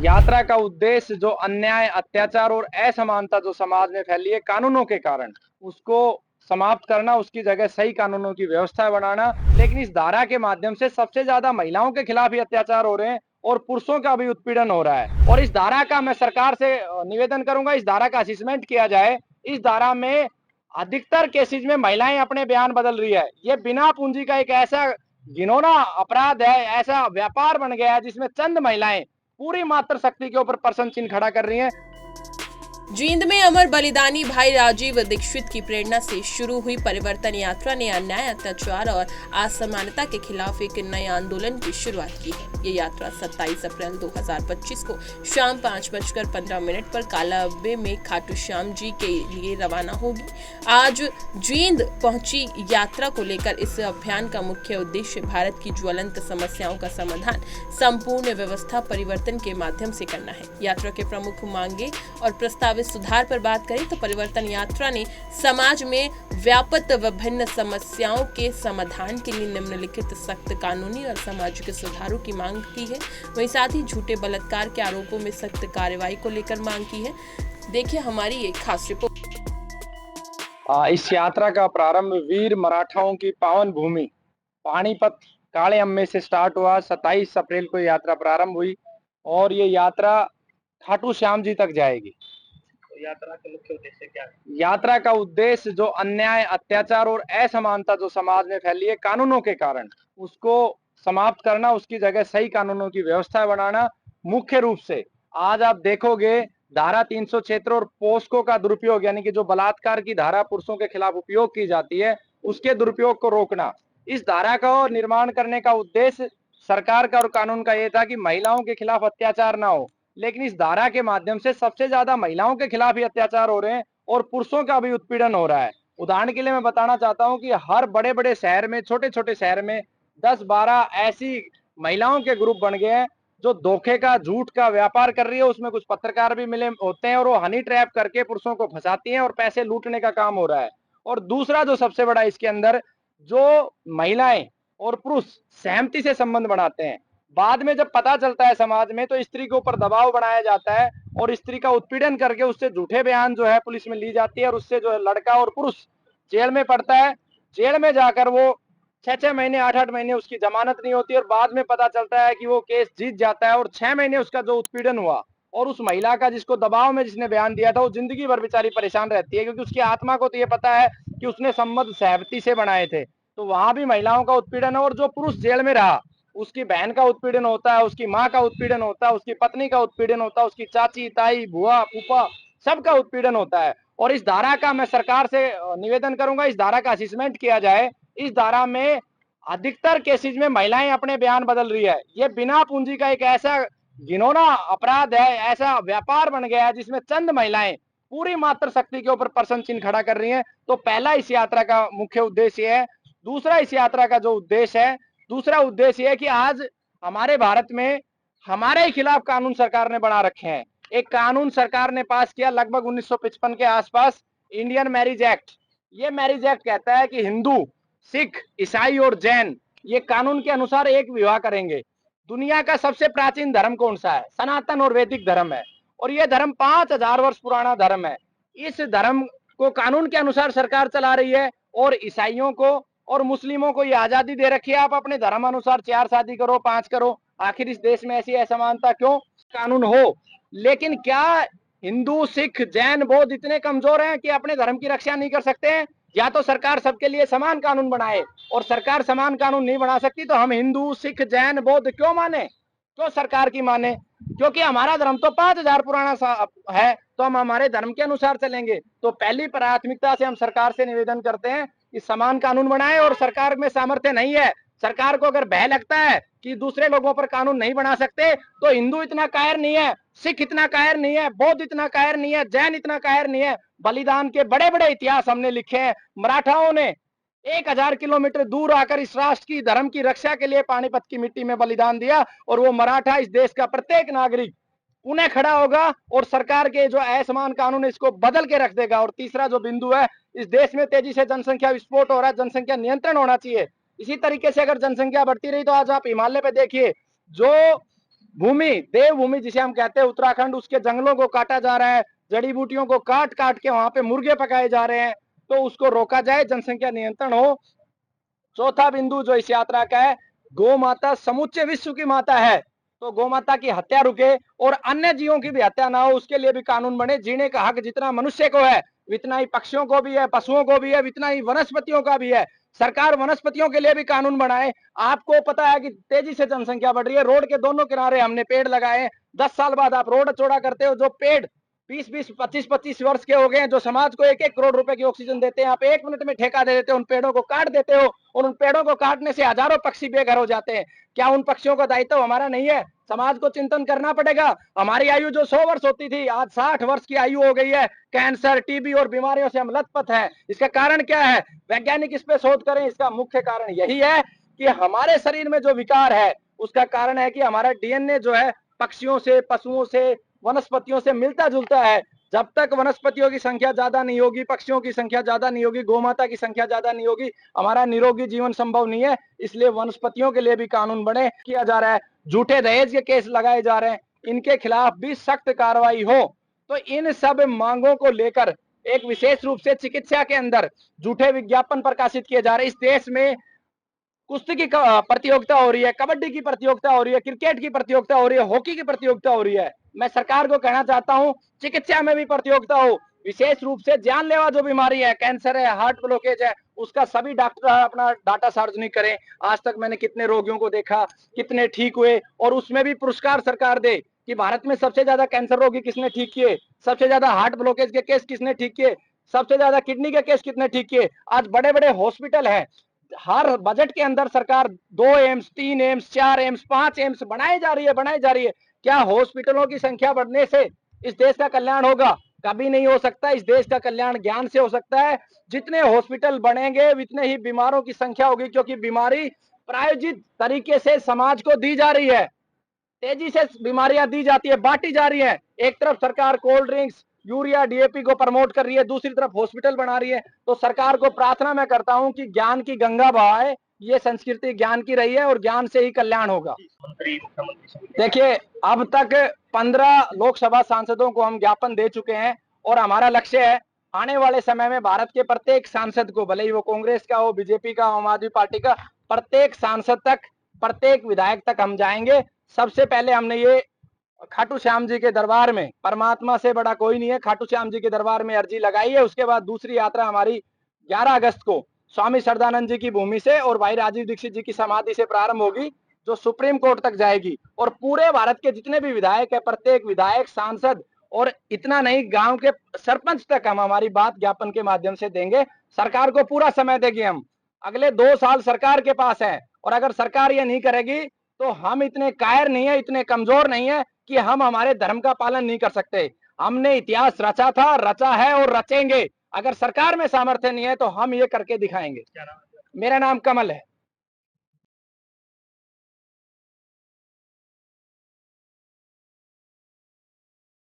यात्रा का उद्देश्य जो अन्याय, अत्याचार और असमानता जो समाज में फैली है कानूनों के कारण, उसको समाप्त करना, उसकी जगह सही कानूनों की व्यवस्था बनाना। लेकिन इस धारा के माध्यम से सबसे ज़्यादा महिलाओं के खिलाफ ही अत्याचार हो रहे हैं और पुरुषों का भी उत्पीड़न हो रहा है। और इस धारा का मैं सरकार से निवेदन करूँगा, इस धारा का असेसमेंट किया जाए। इस धारा में अधिकतर केसेज़ में महिलाएँ अपने बयान बदल रही है। ये बिना पूँजी का एक ऐसा घिनौना अपराध है, ऐसा व्यापार बन गया है जिसमें चंद महिलाएँ पूरी मात्र शक्ति के ऊपर प्रश्न चिन्ह खड़ा कर रही हैं। जींद में अमर बलिदानी भाई राजीव दीक्षित की प्रेरणा से शुरू हुई परिवर्तन यात्रा ने अन्याय, अत्याचार और असमानता के खिलाफ एक नए आंदोलन की शुरुआत की है। ये यात्रा 27 अप्रैल 2025 को शाम 5:15 पर कालाअब्बे में खाटू श्याम जी के लिए रवाना होगी। आज जींद पहुंची यात्रा को लेकर इस अभियान का मुख्य उद्देश्य भारत की ज्वलंत समस्याओं का समाधान संपूर्ण व्यवस्था परिवर्तन के माध्यम से करना है। यात्रा के प्रमुख मांगे और प्रस्तावित सुधार पर बात करें तो परिवर्तन यात्रा ने समाज में व्याप्त विभिन्न समस्याओं के समाधान के लिए निम्नलिखित सख्त कानूनी और सामाजिक सुधारों की मांग की है। वहीं साथ ही झूठे बलात्कार के आरोपों में सख्त कार्रवाई को लेकर मांग की है। देखिए हमारी एक खास रिपोर्ट। इस यात्रा का प्रारंभ वीर मराठाओं की पावन भूमि पानीपत काले अम्मे से स्टार्ट हुआ। 27 अप्रैल को यात्रा प्रारंभ हुई और ये यात्रा खाटू श्याम जी तक जाएगी। यात्रा का मुख्य उद्देश्य क्या है? यात्रा का उद्देश्य जो अन्याय, अत्याचार और असमानता जो समाज में फैली है कानूनों के कारण, उसको समाप्त करना, उसकी जगह सही कानूनों की व्यवस्था बनाना। मुख्य रूप से आज आप देखोगे धारा 376 और पोस्को का दुरुपयोग, यानी कि जो बलात्कार की धारा पुरुषों के खिलाफ उपयोग की जाती है, उसके दुरुपयोग को रोकना। इस धारा का निर्माण करने का उद्देश्य सरकार का और कानून का ये था कि महिलाओं के खिलाफ अत्याचार ना हो। लेकिन इस धारा के माध्यम से सबसे ज्यादा महिलाओं के खिलाफ ही अत्याचार हो रहे हैं और पुरुषों का भी उत्पीड़न हो रहा है। उदाहरण के लिए मैं बताना चाहता हूं कि हर बड़े बड़े शहर में, छोटे छोटे शहर में 10-12 ऐसी महिलाओं के ग्रुप बन गए हैं जो धोखे का, झूठ का व्यापार कर रही है। उसमें कुछ पत्रकार भी मिले होते हैं और वो हनी ट्रैप करके पुरुषों को फंसाती हैं और पैसे लूटने का काम हो रहा है। और दूसरा जो सबसे बड़ा इसके अंदर, जो महिलाएं और पुरुष सहमति से संबंध बनाते हैं, बाद में जब पता चलता है समाज में, तो स्त्री के ऊपर दबाव बनाया जाता है और स्त्री का उत्पीड़न करके उससे झूठे बयान जो है पुलिस में ली जाती है और उससे जो है लड़का और पुरुष जेल में पड़ता है। जेल में जाकर वो 6-6 महीने, 8-8 महीने उसकी जमानत नहीं होती और बाद में पता चलता है कि वो केस जीत जाता है और 6 महीने उसका जो उत्पीड़न हुआ और उस महिला का जिसको दबाव में जिसने बयान दिया था, वो जिंदगी भर बेचारी परेशान रहती है, क्योंकि उसकी आत्मा को तो ये पता है कि उसने संबंध सहमति से बनाए थे। तो वहां भी महिलाओं का उत्पीड़न है और जो पुरुष जेल में रहा उसकी बहन का उत्पीड़न होता है, उसकी माँ का उत्पीड़न होता है, उसकी पत्नी का उत्पीड़न होता है, उसकी चाची, ताई, बुआ, फूफा, सबका उत्पीड़न होता है। और इस धारा का मैं सरकार से निवेदन करूंगा, इस धारा का असेसमेंट किया जाए। इस धारा में अधिकतर केसेज में महिलाएं अपने बयान बदल रही है। ये बिना पूंजी का एक ऐसा घिनौना अपराध है, ऐसा व्यापार बन गया है जिसमें चंद महिलाएं पूरी मात्र शक्ति के ऊपर प्रश्न चिन्ह खड़ा कर रही हैं। तो पहला इस यात्रा का मुख्य उद्देश्य है। दूसरा इस यात्रा का जो उद्देश्य है, दूसरा उद्देश्य है कि आज हमारे भारत में हमारे खिलाफ कानून सरकार ने बना रखे हैं। एक कानून सरकार ने पास किया लगभग 1955 के आसपास, इंडियन मैरिज एक्ट। ये मैरिज एक्ट कहता है कि हिंदू, सिख, ईसाई और जैन ये कानून के अनुसार एक विवाह करेंगे। दुनिया का सबसे प्राचीन धर्म कौन सा है? सनातन और वैदिक धर्म है और ये धर्म 5000 वर्ष पुराना धर्म है। इस धर्म को कानून के अनुसार सरकार चला रही है और ईसाइयों को और मुस्लिमों को ये आजादी दे रखी है, आप अपने धर्म अनुसार 4 शादी करो, 5 करो। आखिर इस देश में ऐसी असमानता क्यों? कानून हो, लेकिन क्या हिंदू, सिख, जैन, बौद्ध इतने कमजोर हैं कि अपने धर्म की रक्षा नहीं कर सकते हैं? या तो सरकार सबके लिए समान कानून बनाए, और सरकार समान कानून नहीं बना सकती तो हम हिंदू, सिख, जैन, बौद्ध क्यों माने, क्यों सरकार की माने? क्योंकि हमारा धर्म तो 5000 पुराना है, तो हम हमारे धर्म के अनुसार चलेंगे। तो पहली प्राथमिकता से हम सरकार से निवेदन करते हैं कि समान कानून बनाए। और सरकार में सामर्थ्य नहीं है, सरकार को अगर भय लगता है कि दूसरे लोगों पर कानून नहीं बना सकते, तो हिंदू इतना कायर नहीं है, सिख इतना कायर नहीं है, बौद्ध इतना कायर नहीं है, जैन इतना कायर नहीं है। बलिदान के बड़े बड़े इतिहास हमने लिखे हैं। मराठाओं ने 1000 किलोमीटर दूर आकर इस राष्ट्र की, धर्म की रक्षा के लिए पानीपत की मिट्टी में बलिदान दिया, और वो मराठा इस देश का प्रत्येक नागरिक उन्हें खड़ा होगा और सरकार के जो असमान कानून है इसको बदल के रख देगा। और तीसरा जो बिंदु है, इस देश में तेजी से जनसंख्या विस्फोट हो रहा है, जनसंख्या नियंत्रण होना चाहिए। इसी तरीके से अगर जनसंख्या बढ़ती रही तो आज आप हिमालय पे देखिए, जो भूमि, देवभूमि जिसे हम कहते हैं उत्तराखंड, उसके जंगलों को काटा जा रहा है, जड़ी बूटियों को काट काट के वहां पे मुर्गे पकाए जा रहे हैं, तो उसको रोका जाए, जनसंख्या नियंत्रण हो। चौथा बिंदु जो इस यात्रा का है, गौ माता समूचे विश्व की माता है, तो गौ माता की हत्या रुके और अन्य जीवों की भी हत्या ना हो, उसके लिए भी कानून बने। जीने का हक जितना मनुष्य को है उतना ही पक्षियों को भी है, पशुओं को भी है, उतना ही वनस्पतियों का भी है। सरकार वनस्पतियों के लिए भी कानून बनाए। आपको पता है कि तेजी से जनसंख्या बढ़ रही है, रोड के दोनों किनारे हमने पेड़ लगाए। 10 साल बाद आप रोड चौड़ा करते हो, जो पेड़ 20-20, 25-25 वर्ष के हो गए हैं, जो समाज को 1-1 करोड़ रुपए की ऑक्सीजन देते हैं, आप 1 मिनट में ठेका दे देते हो, उन पेड़ों को काट देते हो, और उन पेड़ों को काटने से हजारों पक्षी बेघर हो जाते हैं। क्या उन पक्षियों का दायित्व हमारा नहीं है? समाज को चिंतन करना पड़ेगा। हमारी आयु जो 100 वर्ष होती थी, आज 60 वर्ष की आयु हो गई है। कैंसर, टीबी और बीमारियों से हम लथपथ हैं। इसका कारण क्या है? वैज्ञानिक इस पे शोध करें। इसका मुख्य कारण यही है कि हमारे शरीर में जो विकार है, उसका कारण है कि हमारा डीएनए जो है पक्षियों से, पशुओं से, वनस्पतियों से मिलता जुलता है। जब तक वनस्पतियों की संख्या ज्यादा नहीं होगी, पक्षियों की संख्या ज्यादा नहीं होगी, गौमाता की संख्या ज्यादा नहीं होगी, हमारा निरोगी जीवन संभव नहीं है। इसलिए वनस्पतियों के लिए भी कानून बने किया जा रहा है। झूठे दहेज के केस लगाए जा रहे हैं, इनके खिलाफ भी सख्त कार्रवाई हो। तो इन सब मांगों को लेकर एक विशेष रूप से चिकित्सा के अंदर झूठे विज्ञापन प्रकाशित किए जा रहे हैं। इस देश में कुश्ती की प्रतियोगिता हो रही है, कबड्डी की प्रतियोगिता हो रही है, क्रिकेट की प्रतियोगिता हो रही है, हॉकी की प्रतियोगिता हो रही है। मैं सरकार को कहना चाहता हूं, चिकित्सा में भी प्रतियोगिता हो। विशेष रूप से जानलेवा जो बीमारी है, कैंसर है, हार्ट ब्लॉकेज है, उसका सभी डॉक्टर अपना डाटा सार्वजनिक करें। आज तक मैंने कितने रोगियों को देखा, कितने ठीक हुए, और उसमें भी पुरस्कार सरकार दे कि भारत में सबसे ज्यादा कैंसर रोगी किसने ठीक किए, सबसे ज्यादा हार्ट ब्लॉकेज के केस किसने ठीक किए, सबसे ज्यादा किडनी के केस कितने ठीक किए। आज बड़े बड़े हॉस्पिटल है, हर बजट के अंदर सरकार 2 एम्स, 3 एम्स, 4 एम्स, 5 एम्स बनाई जा रही है। क्या हॉस्पिटलों की संख्या बढ़ने से इस देश का कल्याण होगा? कभी नहीं हो सकता। इस देश का कल्याण ज्ञान से हो सकता है। जितने हॉस्पिटल बनेंगे उतने ही बीमारों की संख्या होगी, क्योंकि बीमारी प्रायोजित तरीके से समाज को दी जा रही है। तेजी से बीमारियां दी जाती है, बांटी जा रही है। एक तरफ सरकार कोल्ड ड्रिंक्स, यूरिया, डीएपी को प्रमोट कर रही है, दूसरी तरफ हॉस्पिटल बना रही है। तो सरकार को प्रार्थना मैं करता हूं कि ज्ञान की गंगा बहाए। ये संस्कृति ज्ञान की रही है और ज्ञान से ही कल्याण होगा। देखिए, अब तक 15 लोकसभा सांसदों को हम ज्ञापन दे चुके हैं, और हमारा लक्ष्य है आने वाले समय में भारत के प्रत्येक सांसद को, भले ही वो कांग्रेस का हो, बीजेपी का, आम आदमी पार्टी का, प्रत्येक सांसद तक, प्रत्येक विधायक तक हम जाएंगे। सबसे पहले हमने ये खाटू श्याम जी के दरबार में, परमात्मा से बड़ा कोई नहीं है, खाटू श्याम जी के दरबार में अर्जी लगाई है। उसके बाद दूसरी यात्रा हमारी 11 अगस्त को स्वामी श्रद्धानंद जी की भूमि से और भाई राजीव दीक्षित जी की समाधि से प्रारंभ होगी, जो सुप्रीम कोर्ट तक जाएगी। और पूरे भारत के जितने भी विधायक है, प्रत्येक विधायक, सांसद, और इतना नहीं, गांव के सरपंच तक हम हमारी बात ज्ञापन के माध्यम से देंगे। सरकार को पूरा समय देंगे हम। अगले 2 साल सरकार के पास है, और अगर सरकार ये नहीं करेगी तो हम इतने कायर नहीं है, इतने कमजोर नहीं है कि हम हमारे धर्म का पालन नहीं कर सकते। हमने इतिहास रचा था, रचा है और रचेंगे। अगर सरकार में सामर्थ्य नहीं है तो हम ये करके दिखाएंगे। मेरा नाम कमल है।